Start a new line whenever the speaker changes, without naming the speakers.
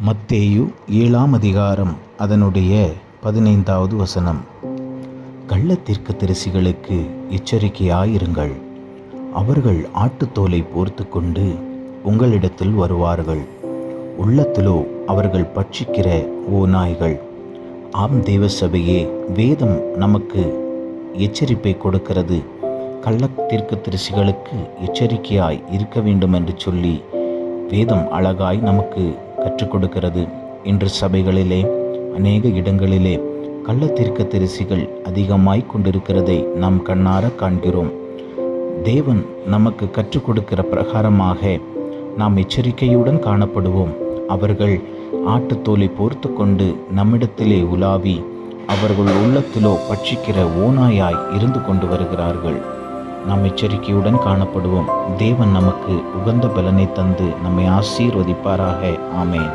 மத்தேயு 7ஆம் அதிகாரம் அதனுடைய 15வது வசனம். கள்ளத் தீர்க்கதரிசிகளுக்கு எச்சரிக்கையாயிருங்கள். அவர்கள் ஆட்டுத்தோலை போர்த்து கொண்டு உங்களிடத்தில் வருவார்கள், உள்ளத்திலோ அவர்கள் பட்சிக்கிற ஓநாய்கள். ஆம் தேவ சபையே, வேதம் நமக்கு எச்சரிப்பை கொடுக்கிறது. கள்ளத் தீர்க்கதரிசிகளுக்கு எச்சரிக்கையாய் இருக்க வேண்டும் என்று சொல்லி வேதம் அழகாய் நமக்கு கற்றுக் கொடுக்கிறது. இன்று சபைகளிலே அநேக இடங்களிலே கள்ளத் தீர்க்கதரிசிகள் அதிகமாய் கொண்டிருக்கிறதை நாம் கண்ணார காண்கிறோம். தேவன் நமக்கு கற்றுக் கொடுக்கிற பிரகாரமாக நாம் எச்சரிக்கையுடன் காணப்படுவோம். அவர்கள் ஆட்டுத்தோலை போர்த்து கொண்டு நம்மிடத்திலே உலாவி அவர்கள் உள்ளத்திலோ பட்சிக்கிற ஓநாயாய் இருந்து கொண்டு வருகிறார்கள். நாம் எச்சரிக்கையுடன் காணப்படுவோம். தேவன் நமக்கு உகந்த பலனை தந்து நம்மை ஆசீர்வதிப்பாராக. ஆமேன்.